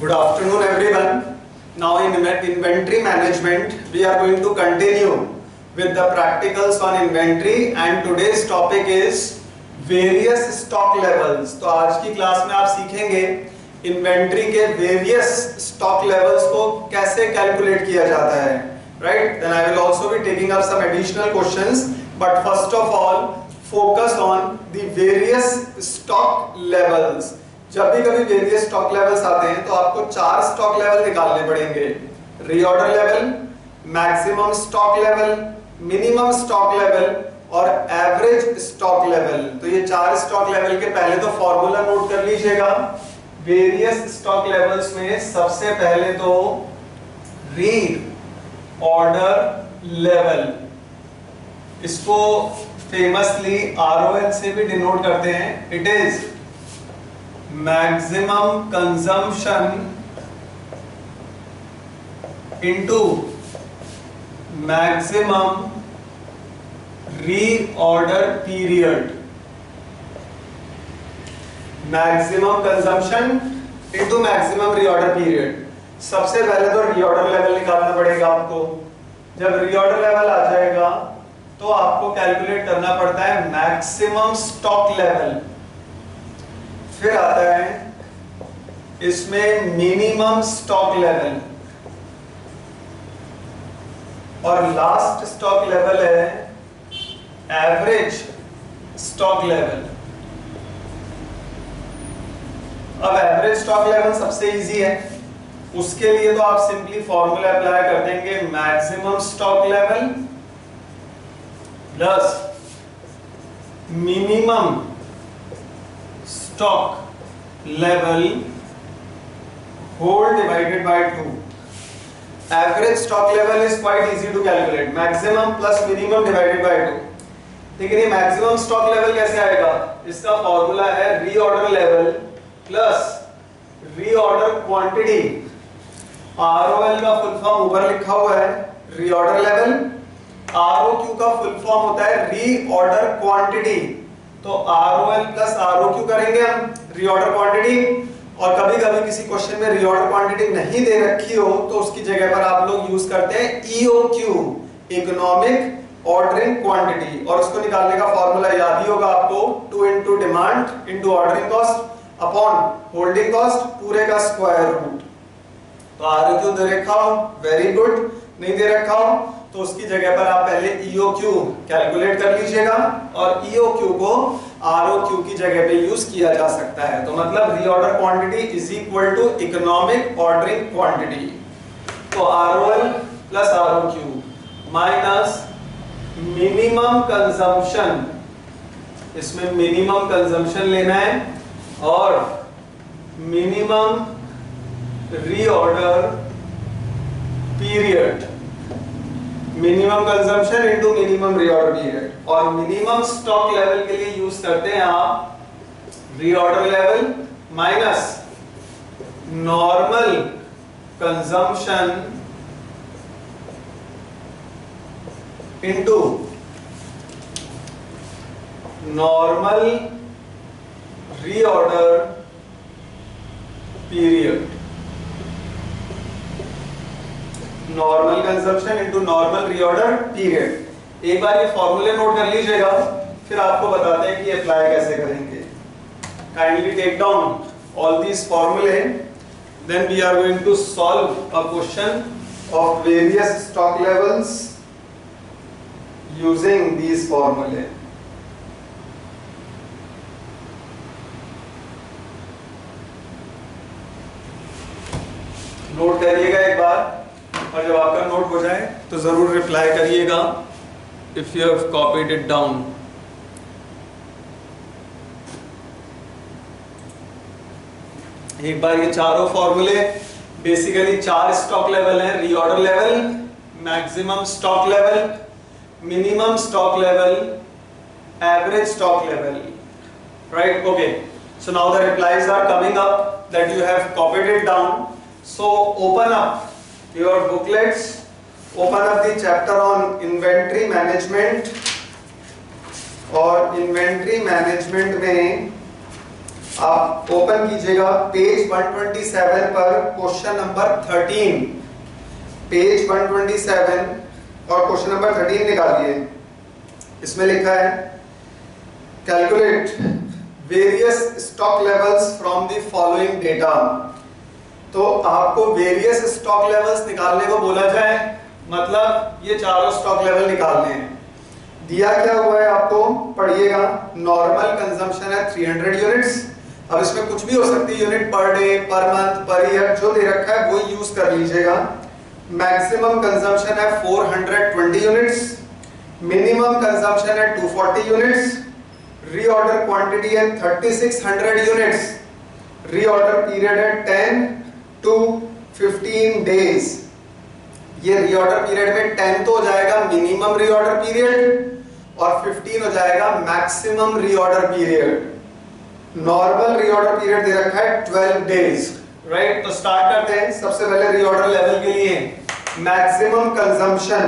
Good afternoon everyone. Now in inventory management we are going to continue with the practicals on inventory and today's topic is various stock levels. तो आज की class में आप सीखेंगे inventory के various stock levels को कैसे calculate किया जाता है, right? Then I will also be taking up some additional questions, but first of all focus on the various stock levels. जब भी कभी वेरियस स्टॉक लेवल्स आते हैं तो आपको चार स्टॉक लेवल निकालने पड़ेंगे: reorder level, maximum stock level, minimum stock level और एवरेज स्टॉक लेवल। तो ये चार स्टॉक लेवल के पहले तो फॉर्मूला नोट कर लीजिएगा। वेरियस स्टॉक लेवल्स में सबसे पहले तो रीऑर्डर लेवल, इसको फेमसली ROL से भी डिनोट करते हैं। It is maximum consumption into maximum reorder period. Maximum consumption into maximum reorder period. सबसे पहले तो रीऑर्डर लेवल निकालना पड़ेगा आपको। जब रीऑर्डर लेवल आ जाएगा तो आपको कैलकुलेट करना पड़ता है मैक्सिमम स्टॉक लेवल। फिर आता है इसमें मिनिमम स्टॉक लेवल और लास्ट स्टॉक लेवल है एवरेज स्टॉक लेवल। अब एवरेज स्टॉक लेवल सबसे इजी है, उसके लिए तो आप सिंपली फॉर्मूला अप्लाई कर देंगे maximum stock level plus minimum stock level whole divided by 2. Average stock level is quite easy to calculate. Maximum plus minimum divided by 2. लेकिन ये maximum stock level कैसे आएगा? इसका फॉर्मूला है reorder level plus reorder quantity. ROL का full form ऊपर लिखा हुआ है reorder level, ROQ का फुल फॉर्म होता है reorder quantity। तो ROL प्लस ROQ करेंगे हम रीऑर्डर क्वांटिटी। और कभी कभी किसी क्वेश्चन में रीऑर्डर क्वांटिटी नहीं दे रखी हो तो उसकी जगह पर आप लोग यूज करते हैं EOQ, इकोनॉमिक ऑर्डरिंग क्वांटिटी। और उसको निकालने का फॉर्मूला याद ही होगा आपको, 2 into demand into ordering cost upon holding cost पूरे का स्क्वायर रूट। तो ROQ दे रखा हो, वेरी गुड। नहीं दे रखा हो तो उसकी जगह पर आप पहले EOQ कैलकुलेट कर लीजिएगा और EOQ को ROQ की जगह पे यूज किया जा सकता है। तो मतलब reorder quantity is equal to economic ordering quantity. तो ROL plus ROQ minus minimum consumption, इसमें मिनिमम कंजम्पशन लेना है और minimum reorder period, minimum consumption into minimum reorder period. और मिनिमम स्टॉक लेवल के लिए यूज करते हैं आप reorder level minus normal consumption into normal reorder period. Normal consumption into normal reorder period. एक बार ये फॉर्मूले नोट कर लीजिएगा, फिर आपको बताते हैं कि अप्लाई कैसे करेंगे। Kindly take down all these फॉर्मूले, then we are going to solve a question of various stock levels using these फॉर्मूले। नोट करिएगा एक बार और जब आपका नोट हो जाए तो जरूर रिप्लाई करिएगा if you have copied it down. एक बार ये चारों फॉर्मूले, बेसिकली चार स्टॉक लेवल हैं: reorder level, maximum stock level, minimum stock level, average stock level, right? Okay, so now the replies are coming up that you have copied it down. So open up your booklets, open up the chapter on inventory management और inventory management में आप open कीजिएगा page 127 पर question number 13, page 127 और question number 13 निकालिए। इसमें लिखा है calculate various stock levels from the following data. तो आपको वेरियस स्टॉक लेवल्स निकालने को बोला जाए, मतलब ये चारों स्टॉक लेवल निकालने हैं। दिया क्या हुआ है आपको, पढ़िएगा। नॉर्मल कंजम्पशन है 300 यूनिट्स। अब इसमें कुछ भी हो सकती है, unit per day, per month, per year, जो दे रखा है वो यूज कर लीजिएगा। मैक्सिमम कंजम्पशन है 420 यूनिट्स, मिनिमम कंजम्पशन है 240 यूनिट्स, रीऑर्डर क्वांटिटी है 3600 यूनिट्स, रीऑर्डर पीरियड है 10 to 15 डेज। ये रीऑर्डर पीरियड में 10 तो हो जाएगा मिनिमम रीऑर्डर पीरियड और 15 हो जाएगा maximum reorder period. Normal reorder period दे रखा है 12 डेज, राइट। तो स्टार्ट करते हैं। सबसे पहले रीऑर्डर लेवल के लिए मैक्सिमम कंजम्पशन,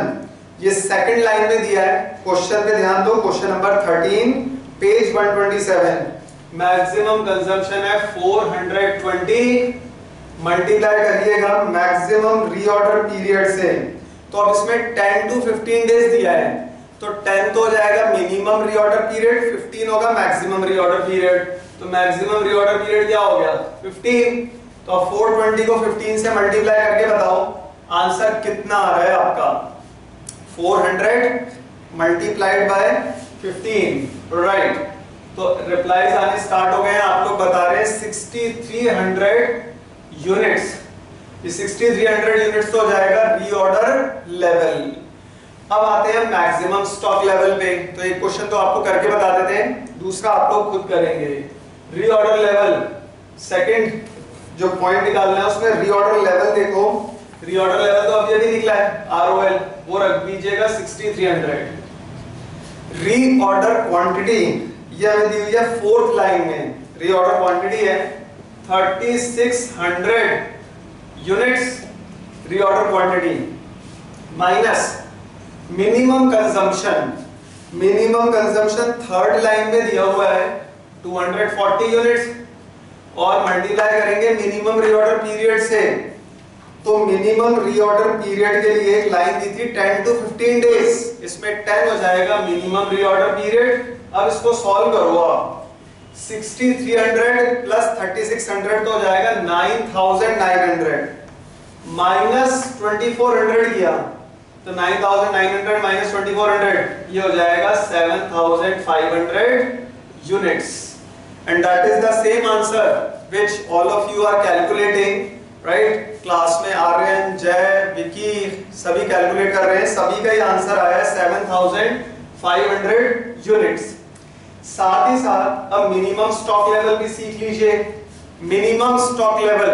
ये सेकंड लाइन में दिया है। क्वेश्चन पे ध्यान दो, question number 13 page 127। Maximum consumption है 420, मल्टीप्लाई करिएगा मैक्सिमम रीऑर्डर पीरियड से। तो अब इसमें 10 to 15 डेज दिया है, तो 10 तो हो जाएगा मिनिमम रीऑर्डर पीरियड, 15 होगा मैक्सिमम रीऑर्डर पीरियड। तो मैक्सिमम रीऑर्डर पीरियड क्या हो गया 15। तो अब 420 को 15 से मल्टीप्लाई करके बताओ आंसर कितना आ रहा है आपका। 400 मल्टीप्लाइड बाय 15, राइट। तो रिप्लाईज आने स्टार्ट हो गए हैं। आप लोग बता रहे हैं 6300 यूनिट्स। ये 6300 यूनिट्स तो हो जाएगा रीऑर्डर लेवल। अब आते हैं मैक्सिमम स्टॉक लेवल पे। तो एक क्वेश्चन तो आपको करके बता देते हैं, दूसरा आप लोग खुद करेंगे। रीऑर्डर लेवल, सेकंड जो पॉइंट निकालना है उसमें रीऑर्डर लेवल देखो। रीऑर्डर लेवल तो अब ये भी निकला है ROL, वो रख दीजिएगा 6300। रीऑर्डर क्वांटिटी ये हमें दी हुई है 4th लाइन में। रीऑर्डर क्वांटिटी है 3600 units reorder quantity minus minimum consumption. Minimum consumption 3rd line में दिया हुआ है 240 यूनिट्स और मल्टीप्लाई करेंगे मिनिमम रीऑर्डर पीरियड से। तो मिनिमम रीऑर्डर पीरियड के लिए एक लाइन दी थी 10 to 15 डेज, इसमें 10 हो जाएगा मिनिमम रीऑर्डर पीरियड। अब इसको सॉल्व करो आप। 6300 प्लस 3600 तो हो जाएगा 9900 माइनस 2400 किया तो 9900 माइनस 2400 ये हो जाएगा 7500 units. And that is the same answer which all of you are calculating, right. Class में आर्यन, जय, विकी सभी कैलकुलेट कर रहे हैं, सभी का ही आंसर आया है 7500 यूनिट्स। साथ ही साथ अब मिनिमम स्टॉक लेवल भी सीख लीजिए। मिनिमम स्टॉक लेवल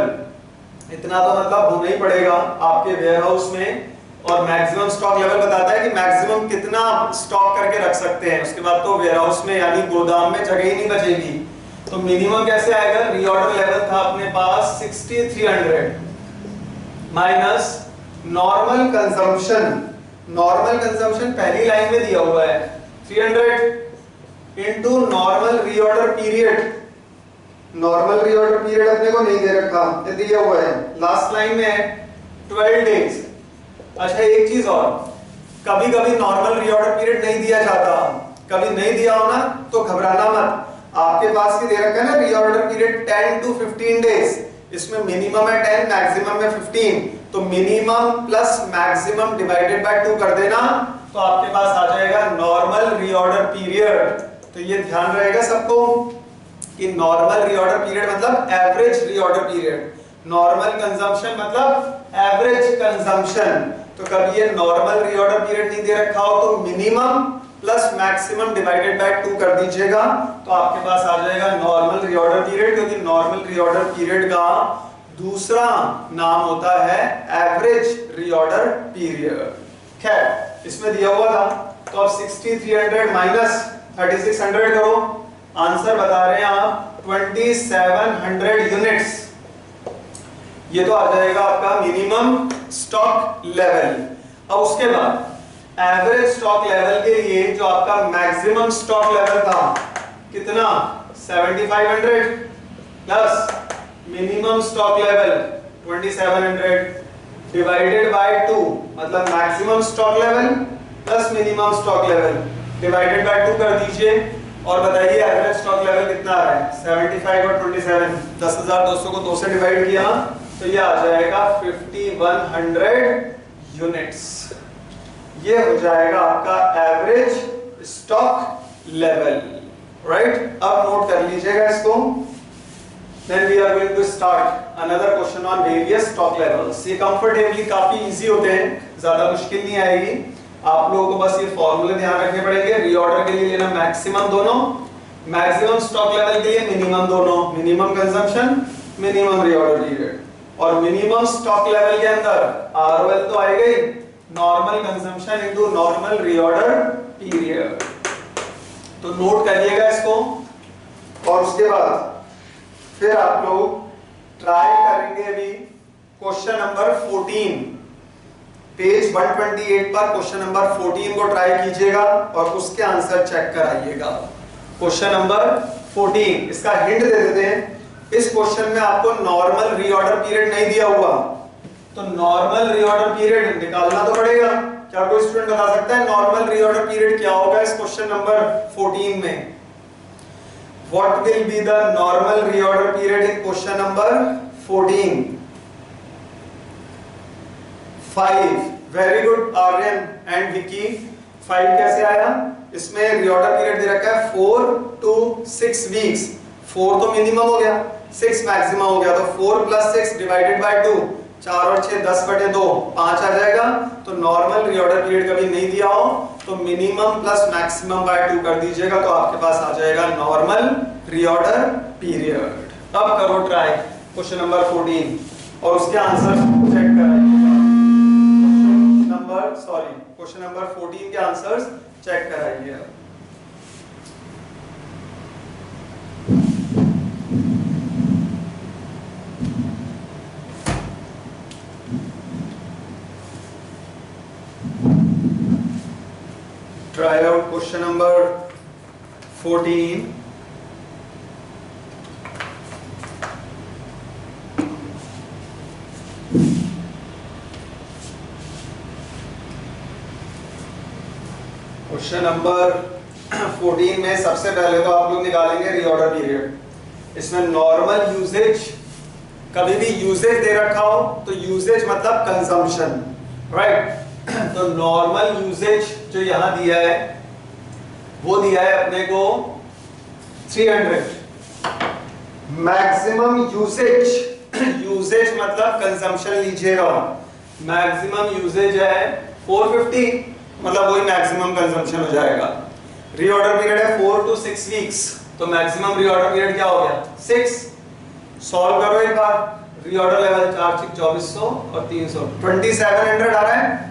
इतना तो मतलब होना ही पड़ेगा आपके वेयरहाउस में, और मैक्सिमम स्टॉक लेवल बताता है कि मैक्सिमम कितना स्टॉक करके रख सकते हैं। उसके बाद तो वेयरहाउस में यानी गोदाम में जगह ही नहीं बचेगी। तो मिनिमम कैसे आएगा, रीऑर्डर लेवल था अपने पास 6300 minus normal consumption. Normal consumption पहली लाइन में दिया हुआ है 300 into normal reorder period. Normal reorder period अपने को नहीं दे रखा, ये दिया हुआ है लास्ट लाइन में है 12 डेज। अच्छा एक चीज और, कभी कभी नॉर्मल रीऑर्डर पीरियड नहीं दिया जाता, कभी नहीं दिया हो ना तो घबराना मत। आपके पास की दे रखा है ना रीऑर्डर पीरियड 10 to 15 डेज, इसमें मिनिमम है 10, मैक्सिमम है 15, तो minimum plus maximum divided by 2 कर देना तो आपके पास आ जाएगा नॉर्मल रीऑर्डर पीरियड। तो ये ध्यान रहेगा सबको कि नॉर्मल रीऑर्डर पीरियड मतलब average reorder period, normal consumption मतलब एवरेज कंजम्पशन। तो कभी ये नॉर्मल रीऑर्डर पीरियड नहीं दे रखा हो तो minimum plus maximum divided by 2 कर दीजिएगा तो आपके पास आ जाएगा नॉर्मल रीऑर्डर पीरियड, क्योंकि नॉर्मल रीऑर्डर पीरियड का दूसरा नाम होता है एवरेज रीऑर्डर पीरियड। खैर इसमें दिया हुआ था, तो अब 6300 माइनस 3600 करो, आंसर बता रहे हैं आप 2700 यूनिट्स। ये तो आ जाएगा आपका मिनिमम स्टॉक लेवल। अब उसके बाद एवरेज स्टॉक लेवल के लिए जो आपका मैक्सिमम स्टॉक लेवल था कितना 7500 plus minimum stock level 2700 divided by 2, मतलब maximum stock level plus minimum stock level divided by 2 कर दीजिए और बताइए एवरेज स्टॉक लेवल कितना आ रहा है। 75 और 27, 10,200 को 2 से डिवाइड किया तो ये आ जाएगा 5100 यूनिट्स। ये हो जाएगा आपका एवरेज स्टॉक लेवल, राइट। अब नोट कर लीजिएगा इसको। Then we are going to start another question on various stock levels. ये कंफर्टेबली काफी इजी होते हैं, ज्यादा मुश्किल नहीं आएगी। आप लोगों को बस ये फॉर्मूले ध्यान रखने पड़ेंगे। रीऑर्डर के लिए लेना मैक्सिमम दोनों, मैक्सिमम स्टॉक लेवल के लिए मिनिमम दोनों, minimum consumption minimum reorder period, और मिनिमम स्टॉक लेवल के अंदर आरओएल तो आएगा ही, normal consumption into normal reorder period. तो नोट करिएगा इसको और उसके बाद फिर आप लोग ट्राई करेंगे अभी क्वेश्चन नंबर 14, पेज 128 पर क्वेश्चन नंबर 14 को ट्राई कीजिएगा और उसके आंसर चेक कराइएगा। क्वेश्चन नंबर 14, इसका हिंट दे देते हैं। इस क्वेश्चन में आपको नॉर्मल रीऑर्डर पीरियड नहीं दिया हुआ, तो नॉर्मल रीऑर्डर पीरियड निकालना तो पड़ेगा। क्या कोई स्टूडेंट बता सकता है नॉर्मल रीऑर्डर पीरियड क्या होगा इस क्वेश्चन नंबर 14 में? What will be the normal reorder period in question number 14? 5. Very good Aryan and Vicky. 5 कैसे आया? इसमें reorder period दे रखा है 4 to 6 weeks. 4 तो मिनिमम हो गया, 6 मैक्सिमम हो गया, तो 4 plus 6 divided by 2, 4 और 6 10/2, 5 आ जाएगा। तो नॉर्मल रीऑर्डर पीरियड कभी नहीं दिया हो तो मिनिमम प्लस मैक्सिमम बाय 2 कर दीजिएगा, तो आपके पास आ जाएगा नॉर्मल रीऑर्डर पीरियड। अब करो ट्राई क्वेश्चन नंबर 14 और उसके आंसर चेक कराइएगा। क्वेश्चन नंबर 14 के आंसर्स चेक कराइए। Try out question number 14. Question number 14 में सबसे पहले तो आप लोग निकालेंगे रीऑर्डर पीरियड। इसमें नॉर्मल यूजेज, कभी भी यूजेज दे रखा हो तो यूजेज मतलब कंजम्पशन, राइट। तो नॉर्मल यूजेज जो यहां दिया है वो दिया है अपने को 300। मैक्सिमम यूजेज, यूजेज मतलब कंजम्पशन लीजिएगा, मैक्सिमम यूजेज है 450, मतलब वही मैक्सिमम कंजम्पशन हो जाएगा। रीऑर्डर पीरियड है 4 to 6 वीक्स, तो मैक्सिमम रीऑर्डर पीरियड क्या हो गया 6। सॉल्व करो एक बार। रीऑर्डर लेवल 4 6 2400 और 300 2700 आ रहा है।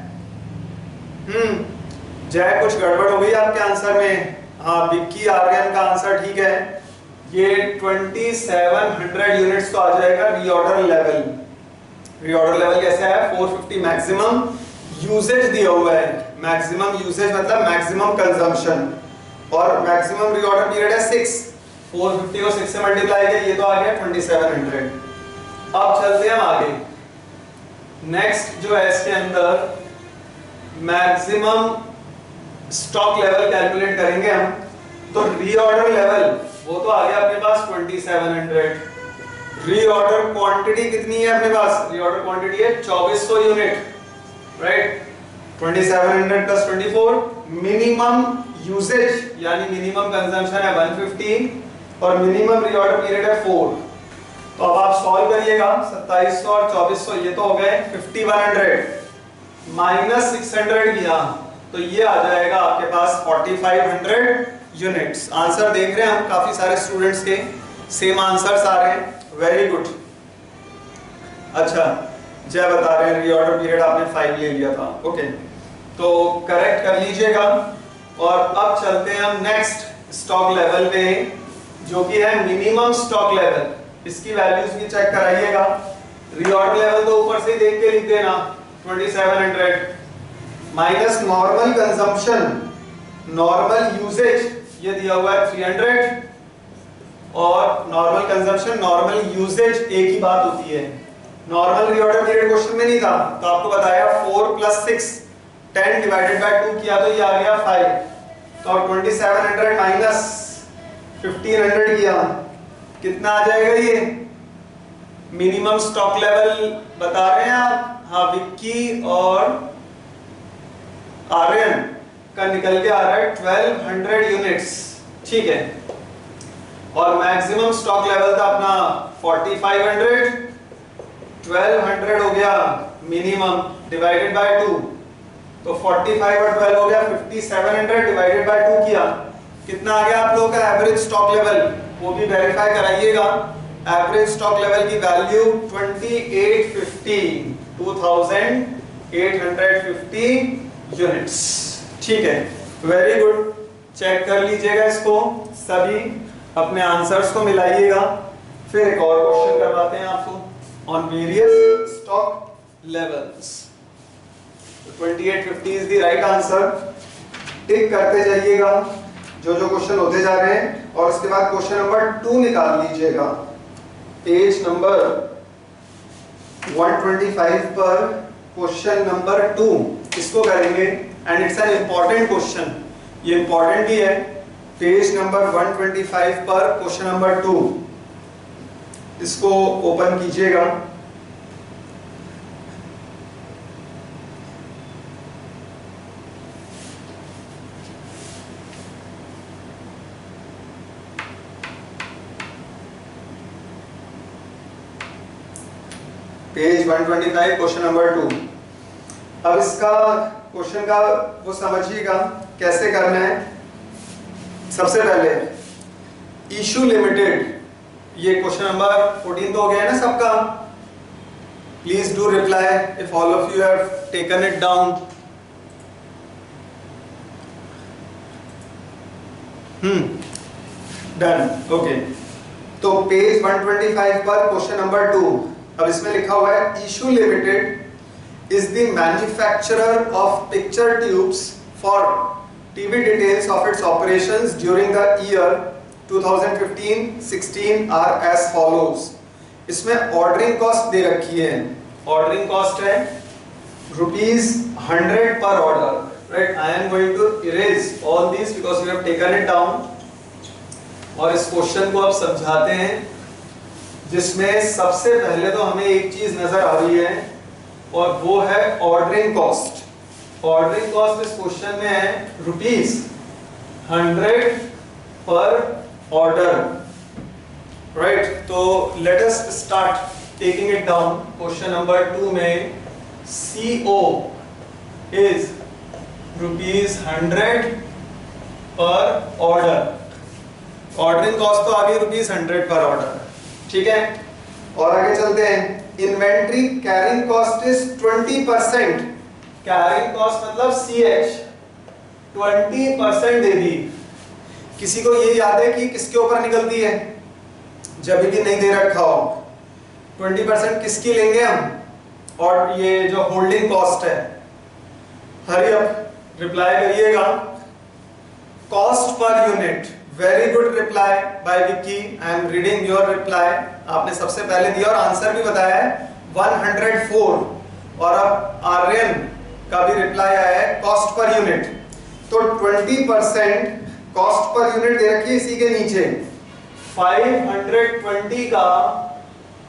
जय कुछ गड़बड़ हो गई आपके आंसर में। हाँ, विक्की आर्यन का आंसर ठीक है। ये 2700 यूनिट्स तो आ जाएगा रीऑर्डर लेवल। रीऑर्डर लेवल कैसे है? 450 मैक्सिमम यूसेज दिया हुआ है। मैक्सिमम यूसेज मतलब मैक्सिमम कंजम्पशन, और मैक्सिमम रीऑर्डर पीरियड है 6। 450 को 6 से मल्टीप्लाई किया, ये तो आ गया 2700। अब चलते हैं हम आगे। नेक्स्ट जो है इसके अंदर मैक्सिमम स्टॉक लेवल कैलकुलेट करेंगे हम। तो रीऑर्डर लेवल वो तो आ गया अपने पास 2700। रीऑर्डर क्वांटिटी कितनी है अपने पास? रीऑर्डर क्वांटिटी है 2400 unit, right. 2700 plus 24। Minimum usage यानी मिनिमम कंजम्पशन है 150 और मिनिमम रीऑर्डर पीरियड है 4। तो अब आप सॉल्व करिएगा। 2700 और 2400 ये तो हो गए 5100 माइनस 600 किया तो ये आ जाएगा आपके पास 4500 यूनिट्स। आंसर देख रहे हैं हम, काफी सारे स्टूडेंट्स के सेम आंसर्स आ रहे हैं। Very good. अच्छा, जय बता रहे हैं रीऑर्डर पीरियड आपने 5 ले लिया था। ओके, तो करेक्ट कर लीजिएगा। और अब चलते हैं हम नेक्स्ट स्टॉक लेवल पे, जो कि है मिनिमम स्टॉक लेवल। इसकी वैल्यूज भी चेक कराइएगा। रीऑर्डर लेवल तो ऊपर से देख के लिख देना 2700 minus normal consumption, normal usage ये दिया हुआ है 300, और नॉर्मल कंजम्पशन, नॉर्मल यूजेज एक ही बात होती है। नॉर्मल रीऑर्डर पीरियड क्वेश्चन में नहीं था, तो आपको बताया 4 + 6 10 डिवाइडेड बाय 2 किया तो ये आ गया 5। तो अब 2700 माइनस 1500 किया, कितना आ जाएगा ये? मिनिमम स्टॉक लेवल बता रहे हैं आप? हाँ, विक्की और आर्यन का निकल के आ रहा है 1200 यूनिट्स, ठीक है। और मैक्सिमम स्टॉक लेवल था अपना 4500, 1200 हो गया मिनिमम डिवाइडेड बाय 2, तो 45 और 12 हो गया 5700 डिवाइडेड बाय 2 किया, कितना आ गया आप लोगों का एवरेज स्टॉक लेवल? वो भी वेरीफाई कराइएगा। एवरेज स्टॉक लेवल की वैल्यू 2850 यूनिट्स, ठीक है। वेरी गुड, चेक कर लीजिएगा इसको, सभी अपने आंसर्स को मिलाइएगा। फिर एक और क्वेश्चन करवाते हैं आपको on various stock levels. 2850 is the right answer. Tick करते जाइएगा जो जो क्वेश्चन होते जा रहे हैं, और उसके बाद क्वेश्चन नंबर 2 निकाल लीजिएगा। पेज नंबर 125 पर क्वेश्चन नंबर 2 इसको करेंगे, and it's an important question, ये इंपॉर्टेंट भी है। पेज नंबर 125 पर क्वेश्चन नंबर 2, इसको ओपन कीजिएगा। Page 125 question number 2। अब इसका क्वेश्चन का वो समझिएगा कैसे करना है। सबसे पहले इशू लिमिटेड, ये क्वेश्चन नंबर 14 तो हो गया है ना सबका। Please do reply if all of you have taken it down. Done, okay. तो पेज 125 पर क्वेश्चन नंबर 2, अब इसमें लिखा हुआ है Ishu limited is the manufacturer of picture tubes for TV details of its operations during the year 2015-16 are as follows. इसमें ordering cost दे रखी है। ऑर्डरिंग कॉस्ट है ₹100 per order, right. I am going to erase all this because you have taken it down, और इस question को अब समझाते हैं, जिसमें सबसे पहले तो हमें एक चीज नजर आ रही है, और वो है ऑर्डरिंग कॉस्ट। ऑर्डरिंग कॉस्ट इस क्वेश्चन में है ₹100 पर ऑर्डर, राइट। तो let us start taking it down. Question number 2 में CO is ₹100 per order. Ordering cost तो आ गई ₹100 पर ऑर्डर, ठीक है। और आगे चलते हैं। Inventory carrying cost is 20%। Carrying cost मतलब CH 20% दे दी। किसी को ये याद है कि किसके ऊपर निकलती है जब भी नहीं दे रखा हो? 20% किसकी लेंगे हम? और ये जो होल्डिंग कॉस्ट है, हरी अप रिप्लाई करिएगा। Cost per unit, very good reply by Vicky, I am reading your reply. आपने सबसे पहले दिया और आंसर भी बताया है 104, और अब आर्यन का भी रिप्लाई आया है कॉस्ट पर यूनिट। तो 20% कॉस्ट पर यूनिट दे रखी है इसी के नीचे। 520 का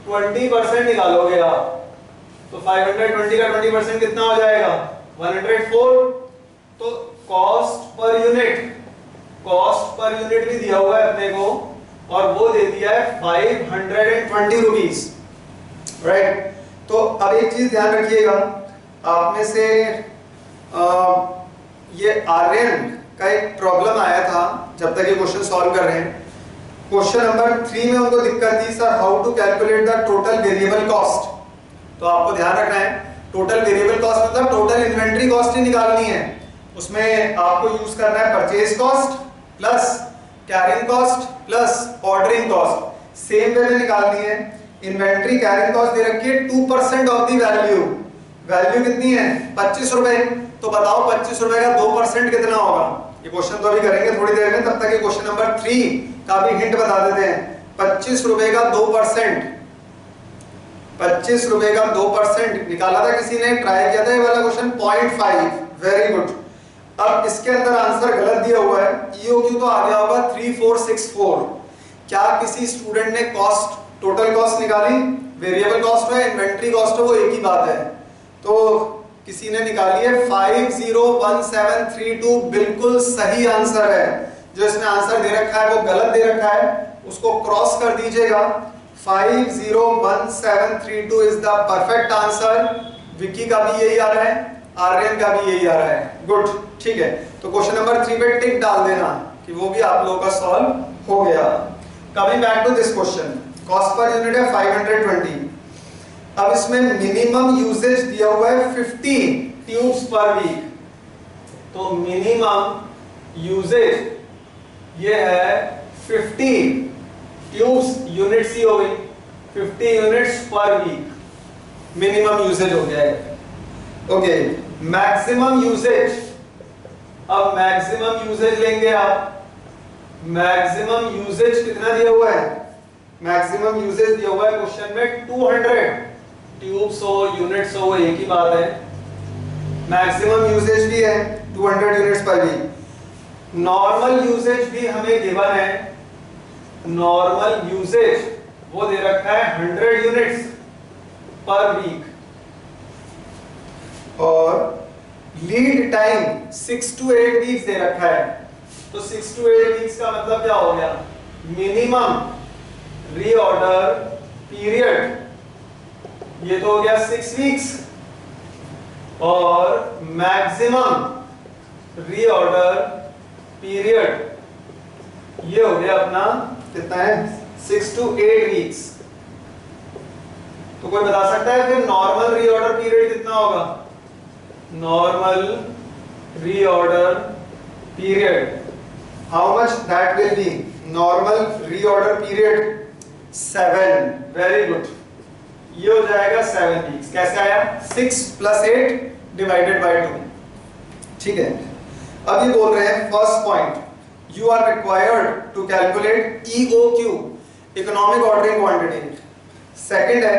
20% निकालोगे आप, तो 520 का 20% कितना हो जाएगा? 104। तो cost per unit, cost per unit भी दिया हुआ है अपने को, और वो दे दिया है 520 रुपीस, राइट। तो अब एक चीज ध्यान रखिएगा, आप में से ये आर्यन का एक प्रॉब्लम आया था जब तक ये क्वेश्चन सॉल्व कर रहे हैं। क्वेश्चन नंबर 3 में उनको दिक्कत थी, sir how to calculate the total variable cost. तो आपको ध्यान रखना है, टोटल वेरिएबल कॉस्ट मतलब टोटल इन्वेंट्री कॉस्ट ही निकालनी है। उसमें आपको यूज करना है purchase cost plus carrying cost plus ordering cost, same way में निकालनी है। इन्वेंट्री कैरिंग कॉस्ट दे रखी है 2% ऑफ द वैल्यू। वैल्यू कितनी है? 25 रुपए। तो बताओ 25 रुपए का 2% कितना होगा? ये क्वेश्चन तो अभी करेंगे थोड़ी देर में, तब तक ये क्वेश्चन नंबर 3 का भी हिंट बता देते हैं। 25 रुपए का 2%, 25 रुपए का 2% निकाला था किसी ने, ट्राई किया था ये वाला क्वेश्चन, 0.5, वेरी गुड। अब इसके अंदर आंसर गलत दिया हुआ है, EOQ तो आ गया होगा 3464। क्या किसी स्टूडेंट ने कॉस्ट, टोटल कॉस्ट निकाली? वेरिएबल कॉस्ट है, इन्वेंट्री कॉस्ट है, वो एक ही बात है। तो किसी ने निकाली है 501732, बिल्कुल सही आंसर है। जो इसने आंसर दे रखा है वो गलत दे रखा है, उसको क्रॉस कर दीजिएगा। 501732 is the perfect answer. Vicky का भी यही आ रहा है, आर्यन का भी यही आ रहा है, गुड, ठीक है। तो क्वेश्चन नंबर 3 पे टिक डाल देना कि वो भी आप लोगों का सॉल्व हो गया। Coming back to this question, cost per unit है 520। अब इसमें मिनिमम यूजेज दिया हुआ है 50 ट्यूब्स पर वीक। तो मिनिमम यूजेज ये है 50 ट्यूब्स, यूनिट्स ही हो गई, 50 units per week minimum usage हो गया है। ओके, मैक्सिमम यूजेज, अब मैक्सिमम यूजेज लेंगे आप। मैक्सिमम यूजेज कितना दिया हुआ है? मैक्सिमम यूजेज दिया हुआ है क्वेश्चन में 200 ट्यूब्स हो, यूनिट्स हो, वो एक ही बात है। मैक्सिमम यूजेज भी है 200 units per week. Normal usages भी हमें गिवन है, नॉर्मल यूजेज वो दे रखा है 100 यूनिट्स पर वीक। और लीड टाइम 6 to 8 वीक्स दे रखा है। तो 6 to 8 वीक्स का मतलब क्या हो गया? मिनिमम रीऑर्डर पीरियड ये तो हो गया 6 वीक्स, और मैक्सिमम रीऑर्डर पीरियड ये हो गया अपना कितना है? 6 to 8 वीक्स। तो कोई बता सकता है फिर नॉर्मल रीऑर्डर पीरियड कितना होगा? Normal reorder period, how much that will be? Normal reorder period 7, very good, ये हो जाएगा 7 वीक्स। कैसे आया? 6 + 8 डिवाइडेड बाय 2, ठीक है। अब ये बोल रहे हैं first point, you are required to calculate EOQ, economic ordering quantity. Second है,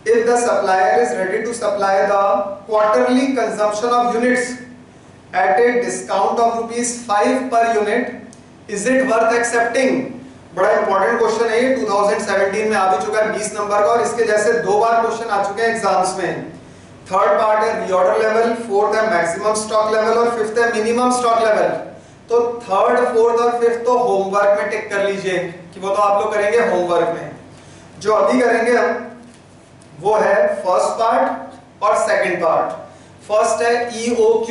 if the supplier is ready to supply the quarterly consumption of units at a discount of ₹5 per unit, is it worth accepting? बड़ा important question है ये, 2017 में आ भी चुका है 20 number का, और इसके जैसे 2 बार क्वेश्चन आ चुके हैं एग्जाम्स में। थर्ड पार्ट है रीऑर्डर लेवल, फोर्थ है मैक्सिमम स्टॉक लेवल, और फिफ्थ है मिनिमम स्टॉक लेवल। तो थर्ड, फोर्थ और फिफ्थ तो होमवर्क में टिक कर लीजिए कि वो तो आप लोग करेंगे होमवर्क में। जो अभी करेंगे हम वो है फर्स्ट पार्ट और सेकंड पार्ट। फर्स्ट है EOQ,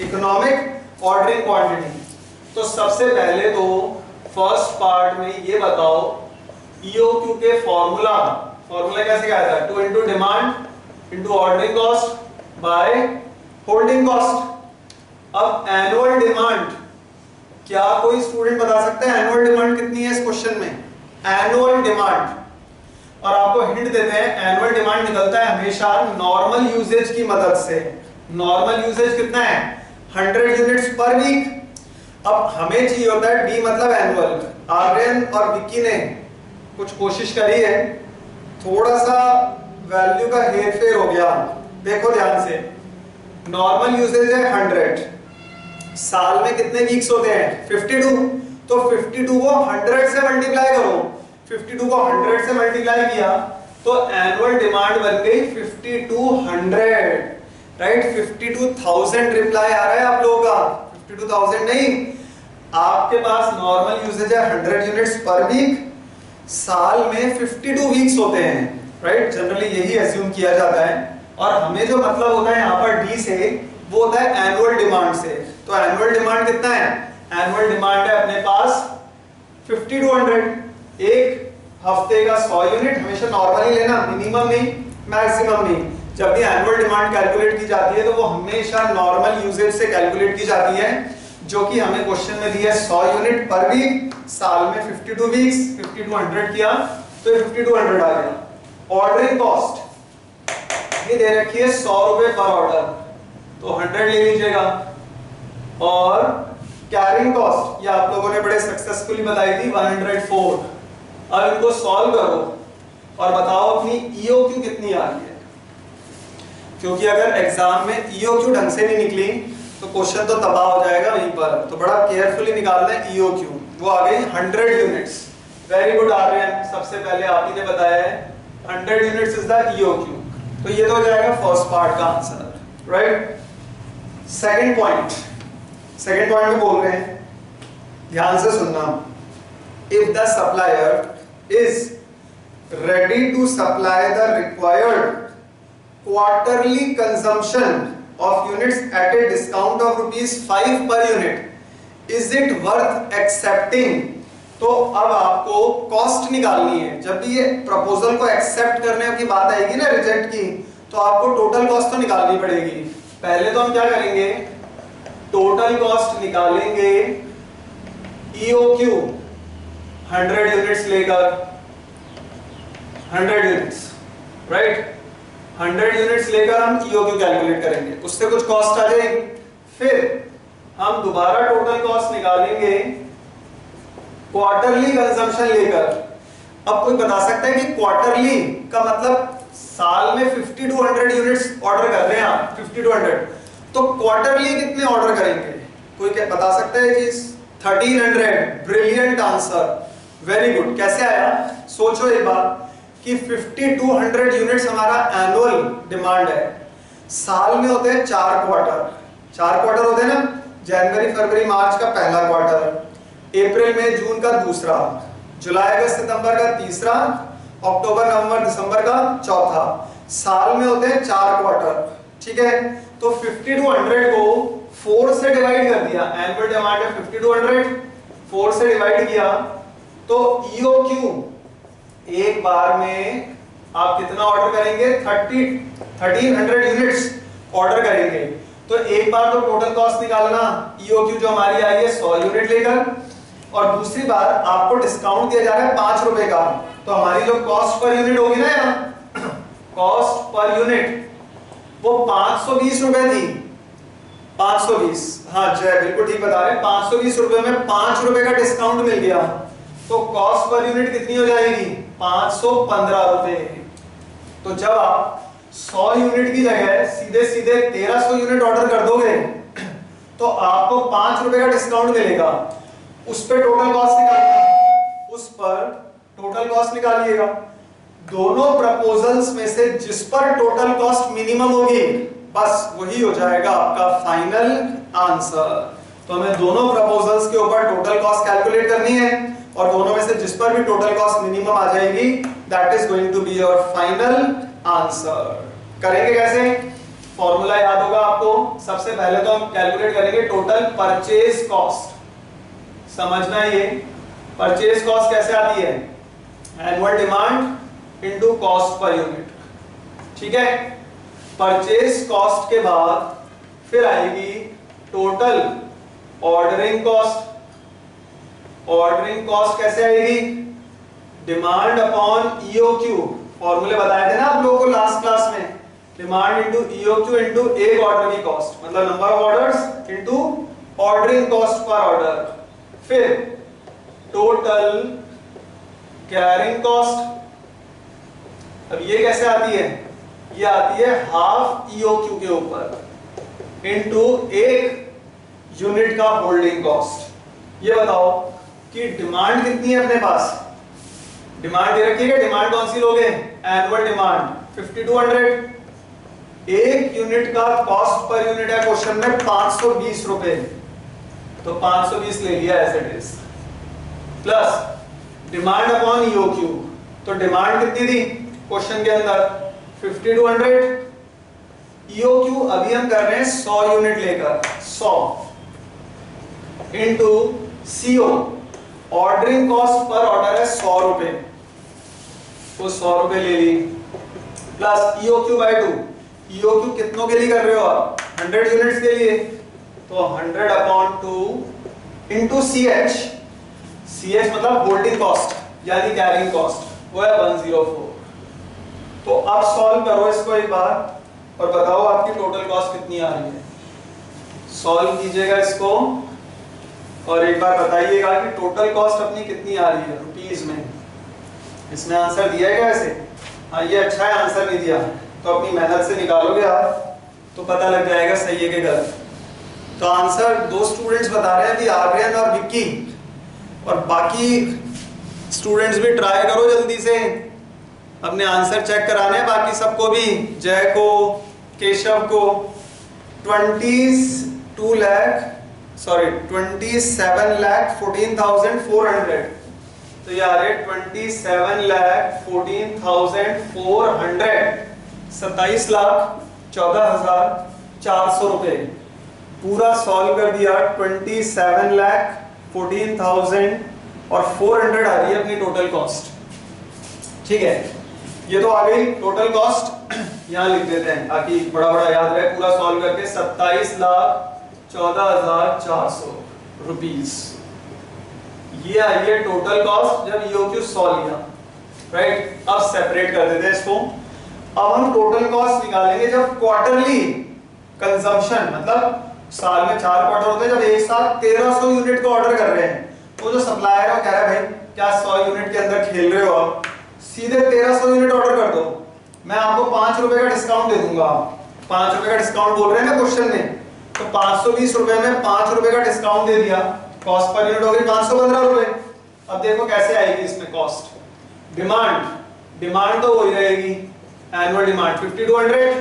इकोनॉमिक ऑर्डरिंग क्वांटिटी। तो सबसे पहले तो फर्स्ट पार्ट में ये बताओ EOQ के फॉर्मूला कैसे क्या था? 2 into demand into ordering cost by holding cost. अब एनुअल डिमांड, क्या कोई स्टूडेंट बता सकता है एनुअल डिमांड कितनी है इस क्वेश्चन में? एनुअल डिमांड, और आपको हिंट देते हैं, एनुअल डिमांड निकलता है हमेशा नॉर्मल यूजेज की मदद से। नॉर्मल यूजेज कितना है? 100 यूनिट्स पर वीक। अब हमें चाहिए होता है डी मतलब एनुअल। आर्यन और विक्की ने कुछ कोशिश करी है, थोड़ा सा वैल्यू का हेरफेर हो गया। देखो ध्यान से, नॉर्मल यूजेज है 100, साल में कितने वीक्स होते हैं? 52। तो 52 को 100 से मल्टीप्लाई करो, 52 को 100 से मल्टीप्लाई किया तो एनुअल डिमांड बन गई 5200, राइट? 52,000 रिप्लाई आ रहा है आप लोगों का, 52,000 नहीं। आपके पास नॉर्मल यूजेज है 100 यूनिट्स पर वीक, साल में 52 वीक्स होते हैं, राइट? जनरली यही एज्यूम किया जाता है। और हमें जो मतलब होता है यहाँ पर डी से, वो होता है एनुअल डिमांड से। तो एनुअल डिमांड कितना है? एनुअल डिमांड है अपने पास 5200। एक हफ्ते का 100 यूनिट, हमेशा नॉर्मल ही लेना, मिनिमम नहीं, मैक्सिमम नहीं। जब भी एनुअल डिमांड कैलकुलेट की जाती है तो वो हमेशा नॉर्मल यूजेज से कैलकुलेट की जाती है, जो कि हमें क्वेश्चन में दिया है 100 यूनिट पर वीक, साल में 52 वीक्स, 5200 किया तो 5200 आ गया। ऑर्डरिंग कॉस्ट ये दे रखी है 100 रुपए पर ऑर्डर, तो 100 ले लीजिएगा। और कैरिंग कॉस्ट ये आप लोगों ने बड़े सक्सेसफुली बताई थी 104, अब इनको सॉल्व करो और बताओ अपनी EOQ कितनी आ रही है, क्योंकि अगर एग्जाम में EOQ ढंग से नहीं निकली तो क्वेश्चन तो तबाह हो जाएगा वहीं पर। तो बड़ा केयरफुली निकालना है EOQ। वो आ गई 100 यूनिट्स। वेरी गुड आर्यन, सबसे पहले आप ही ने बताया है 100 यूनिट्स इज द EOQ। तो ये तो हो जाएगा फर्स्ट पार्ट का आंसर, राइट। सेकंड पॉइंट में बोल रहे हैं, ध्यान से सुनना, if the supplier is ready to supply the required quarterly consumption of units at a discount of ₹5 per unit, is it worth accepting? तो अब आपको कॉस्ट निकालनी है। जब भी ये प्रपोजल को एक्सेप्ट करने की बात आएगी ना, रिजेक्ट की, तो आपको टोटल कॉस्ट तो निकालनी पड़ेगी। पहले तो हम क्या करेंगे, टोटल कॉस्ट निकालेंगे EOQ 100 यूनिट्स लेकर, 100 यूनिट्स, राइट। 100 यूनिट्स लेकर हम EOQ कैलकुलेट करेंगे, उससे कुछ कॉस्ट आ जाएगी। फिर हम दोबारा टोटल कॉस्ट निकालेंगे क्वार्टरली कंजम्पशन लेकर। अब कोई बता सकता है कि क्वार्टरली का मतलब साल में 50 to 100 यूनिट्स ऑर्डर कर रहे हैं आप, 50 to 100, तो क्वार्टरली कितने ऑर्डर करेंगे? कोई क्या बता सकता है चीज? 1300। Brilliant answer, very good. कैसे आया? सोचो एक बात कि 50 to 100 यूनिट्स हमारा एनुअल डिमांड है। साल में होते हैं 4 क्वार्टर होते हैं ना, जनवरी फरवरी मार्च का पहला क्वार्टर, अप्रैल मई जून का दूसरा, जुलाई अगस्त सितंबर का तीसरा, अक्टूबर नवंबर दिसंबर का चौथा। साल में होते हैं 4 क्वार्टर, ठीक है। तो 50 to 100 को 4 से डिवाइड कर दिया, एनुअल डिमांड है 50 to 100, 4 से डिवाइड किया, तो EOQ एक बार में आप कितना ऑर्डर करेंगे? 1300 यूनिट्स ऑर्डर करेंगे। तो एक बार तो टोटल कॉस्ट निकालना, EOQ जो हमारी आई है 100 यूनिट लेकर, और दूसरी बार आपको डिस्काउंट दिया जा रहा है 5 रुपए का, तो हमारी जो कॉस्ट पर यूनिट होगी ना, यहाँ कॉस्ट पर यूनिट वो 520 रुपए थी। 520, हाँ जय बिल्कुल ठीक बता रहे हैं। 520 रुपए में 5 रुपए का डिस्काउंट मिल गया, तो कॉस्ट पर यूनिट कितनी हो जाएगी? 515 रुपए। तो जब आप 100 यूनिट की जगह सीधे 1300 यूनिट ऑर्डर कर दोगे, तो आपको 5 रुपए का डिस्काउंट मिलेगा। उस पर टोटल कॉस्ट निकालिएगा, उस पर टोटल कॉस्ट निकालिएगा। दोनों प्रपोजल्स में से जिस पर टोटल कॉस्ट मिनिमम होगी, बस वही हो जाएगा आपका फाइनल आंसर। तो हमें दोनों प्रपोजल्स के ऊपर टोटल कॉस्ट कैलकुलेट करनी है, और दोनों में से जिस पर भी टोटल कॉस्ट मिनिमम आ जाएगी, that is going to be your final answer. करेंगे कैसे? फॉर्मूला याद होगा आपको। सबसे पहले तो हम कैलकुलेट करेंगे टोटल परचेज कॉस्ट। समझना ये परचेज कॉस्ट कैसे आती है? Annual demand into cost per unit, ठीक है। परचेज कॉस्ट के बाद फिर आएगी total ordering cost. Ordering cost कैसे आएगी? Demand upon EOQ। फॉर्मूले बताए थे ना आप लोगों को लास्ट क्लास में, डिमांड इनटू EOQ इनटू एक ऑर्डर की कॉस्ट, मतलब number of orders into ordering cost per order. फिर टोटल कैरिंग कॉस्ट। अब ये कैसे आती है? ये आती है हाफ EOQ के ऊपर इनटू एक यूनिट का होल्डिंग कॉस्ट। ये बताओ कि डिमांड कितनी है अपने पास? डिमांड दे रखी है, डिमांड कौन सी लोगे? Annual demand 50 to 100। एक यूनिट का कॉस्ट पर यूनिट है क्वेश्चन में 520 रुपए, तो 520 ले लिया as it is, plus demand upon EOQ। तो डिमांड कितनी थी क्वेश्चन के अंदर? 50 to 100। EOQ अभी हम कर रहे हैं 100 यूनिट लेकर, 100 into CO। Ordering cost per order है 100 रुपए, तो 100 रुपए ले ली, प्लस EOQ by 2। EOQ कितनों के लिए कर रहे हो आप? 100 यूनिट्स के लिए, तो 100 अपॉन 2 इनटू CH। CH मतलब होल्डिंग कॉस्ट यानी कैरिंग कॉस्ट, वो है 104। तो अब सॉल्व करो इसको एक बार और बताओ आपकी टोटल कॉस्ट कितनी आ रही है। सॉल्व कीजिएगा इसको और एक बार बताइएगा कि टोटल कॉस्ट अपनी कितनी आ रही है रुपीस में। इसमें आंसर दिया है क्या ऐसे? हाँ ये अच्छा है, आंसर नहीं दिया तो अपनी मेहनत से निकालोगे आप तो पता लग जाएगा सही है कि गलत। तो आंसर दो स्टूडेंट्स बता रहे हैं कि आर्यन और विक्की, और बाकी स्टूडेंट्स भी ट्राई करो जल्दी से अपने आंसर चेक कराने हैं, बाकी सबको भी, जय को, केशव को। 27,14,400, तो ये आ रहे 27,14,400, 27,14,400 रुपए। पूरा सॉल्व कर दिया। 27,14,400 और 400 आ रही है अपनी टोटल कॉस्ट। ठीक है, ये तो आ गई टोटल कॉस्ट, यहां लिख देते हैं ताकि बड़ा बड़ा याद रहे। पूरा सॉल्व करके 27,14,400 रुपीस, ये आई है टोटल कॉस्ट जब ईओक्यू सॉल्व किया। राइट, अब सेपरेट कर देते हैं इसको। अब हम टोटल कॉस्ट निकालेंगे जब क्वार्टरली कंजम्पशन, मतलब साल में 4 क्वार्टर होते हैं, जब एक साथ 1300 यूनिट का ऑर्डर कर रहे हैं, तो जो सप्लायर है वो कह रहा है भाई क्या 100 यूनिट के अंदर खेल रहे हो आप, सीधे 1300 यूनिट ऑर्डर कर दो, मैं आपको 5 रुपए का डिस्काउंट दे दूंगा। 5 रुपए का डिस्काउंट बोल रहे हैं ना क्वेश्चन में, तो 520 रुपए में 5 रुपए का डिस्काउंट दे दिया, कॉस्ट पर यूनिट हो गई 515 रुपए। अब देखो कैसे आएगी इसमें कॉस्ट। डिमांड तो वही रहेगी, एनुअल डिमांड 5200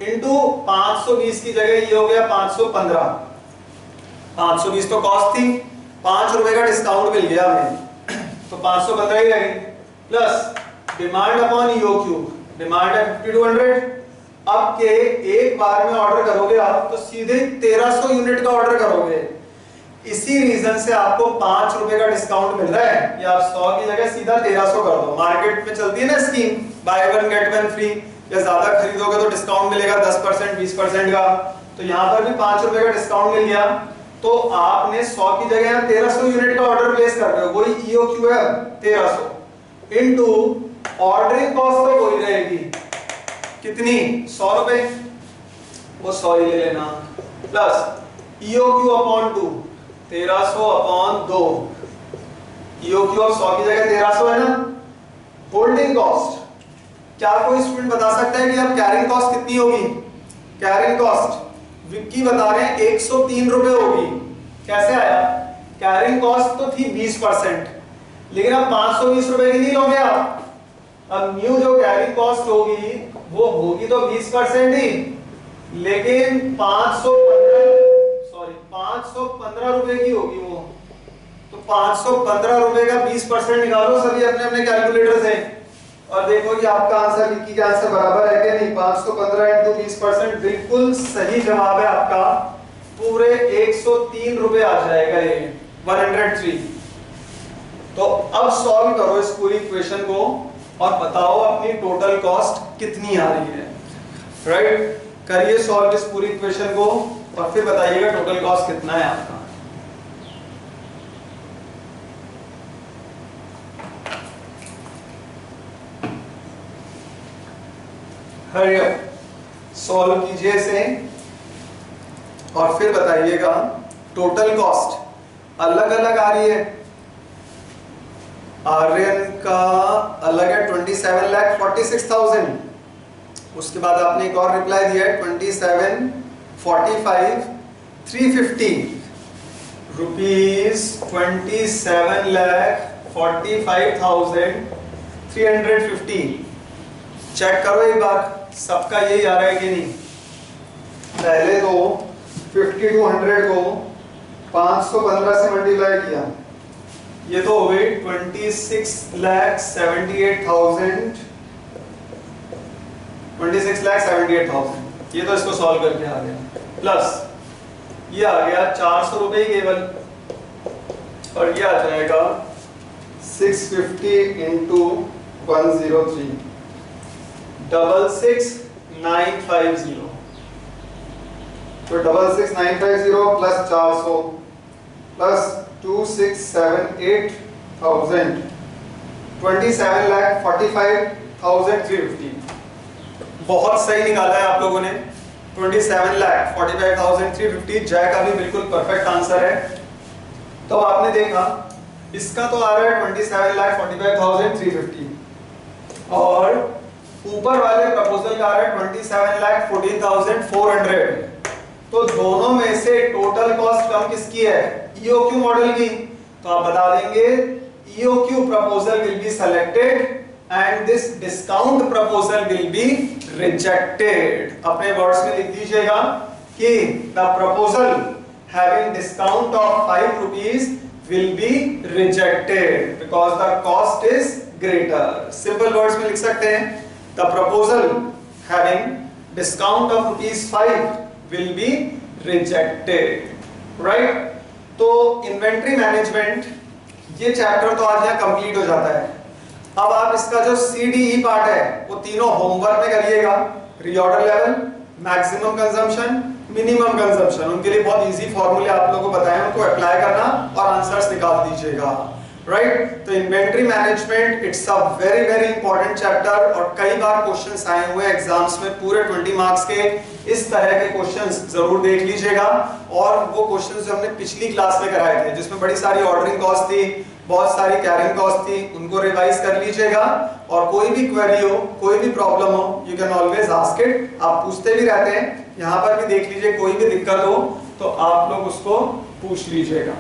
इंटू 520 की जगह ये हो गया 515। 520 तो कॉस्ट थी, 5 रुपए का डिस्काउंट मिल गया हमें, तो 515 ही रहेगी, plus demand upon EOQ, demand है 5200। अब के एक बार में ऑर्डर करोगे आप तो सीधे 1300 यूनिट का ऑर्डर करोगे, इसी रीजन से आपको 5 रुपए का डिस्काउंट मिल रहा है, या आप 100 की जगह सीधा 1300 कर दो। मार्केट में चलती है ना scheme, by one get one free, या ज्यादा खरीदोगे तो डिस्काउंट मिलेगा 10% 20% का, तो यहाँ पर भी 5 रुपए का डिस्काउंट मिल गया। तो आपने 100 की जगह 1300 यूनिट का ऑर्डर प्लेस कर रहे हो, वही ईओक्यू है 1300 इनटू ऑर्डरिंग कॉस्ट तो वही रहेगी कितनी, 100 रुपए, वो 100 ही ले लेना, plus EOQ upon 2, 1300 upon 2, EOQ अब 100 की जगह 1300 है ना। होल्डिंग कॉस्ट, क्या कोई स्टूडेंट बता सकता है कि अब कैरिंग कॉस्ट कितनी होगी? कैरिंग कॉस्ट विक्की बता रहे हैं 103 रुपए होगी। कैसे आया? कैरिंग कॉस्ट तो थी 20%, लेकिन अब 520 रुपए की नहीं लोगे आप। अब न्यू जो कैरिंग कॉस्ट होगी वो होगी तो 20% ही, लेकिन 515 रुपए की होगी वो। तो 515 रुपए का 20% निकालो सभी अपने अपने कैलकुलेटर से, और देखो कि आपका आंसर विक्की के आंसर बराबर है कि नहीं। 515 इंटू 20% बिल्कुल सही जवाब है आपका, पूरे 103 रुपए आ जाएगा ये, 103। तो अब सॉल्व करो इस पूरी इक्वेशन को और बताओ अपनी टोटल कॉस्ट कितनी आ रही है। राइट, करिए सॉल्व इस पूरी इक्वेशन को और फिर बताइएगा टोटल कॉस्ट कितना है आपका। हरी अप, सॉल्व कीजिए इसे और फिर बताइएगा टोटल कॉस्ट अलग अलग आ रही है। आर्यन का अलग है 27,46,000, उसके बाद आपने एक और रिप्लाई दिया है 27,45,350 रुपीज, 27,45,350। चेक करो एक बार सबका यही आ रहा है कि नहीं। पहले तो 5200 को 515 से मल्टीप्लाई किया, ये तो हो गई 26,78,000, ये तो इसको सॉल्व करके आ गया, प्लस ये आ गया 400 रुपए केवल, और ये आ जाएगा 650 इंटू 103, 66950। तो 66950 प्लस 400 प्लस 26,78,000, 27,45,350। बहुत सही निकाला है आप लोगों ने, 27,45,350। जय का भी बिल्कुल परफेक्ट आंसर है। तो आपने देखा इसका तो आ रहा है 27,45,350, और ऊपर वाले प्रपोजल का है 27,14,400। तो दोनों में से टोटल कॉस्ट कम किसकी है? ईओक्यू मॉडल की। तो आप बता देंगे EOQ proposal will be selected and this discount proposal will be rejected. अपने वर्ड्स में लिख दीजिएगा कि the proposal having discount of 5 rupees will be rejected because the cost is greater. Simple words में लिख सकते हैं the proposal having discount of ₹5 will be rejected, right? तो इन्वेंट्री मैनेजमेंट ये चैप्टर तो आज यहाँ कंप्लीट हो जाता है। अब आप इसका जो CDE पार्ट है वो तीनों होमवर्क में करिएगा। Reorder level, maximum consumption, minimum consumption, उनके लिए बहुत इजी फॉर्मूले आप लोगों को बताए, उनको अप्लाई करना और आंसर्स निकाल दीजिएगा, राइट? तो inventory management it's a very very important chapter और कई बार क्वेश्चंस आए हुए एग्जाम्स में, पूरे 20 मार्क्स के इस तरह के क्वेश्चंस जरूर देख लीजिएगा। और वो क्वेश्चंस जो हमने पिछली क्लास में कराए थे जिसमें बड़ी सारी ऑर्डरिंग कॉस्ट थी, बहुत सारी कैरिंग कॉस्ट थी, उनको रिवाइज कर लीजिएगा। और कोई भी क्वेरी हो, कोई भी प्रॉब्लम हो, you can always ask it. आप पूछते भी रहते हैं, यहाँ पर भी देख लीजिए, कोई भी दिक्कत हो तो आप लोग उसको पूछ लीजिएगा।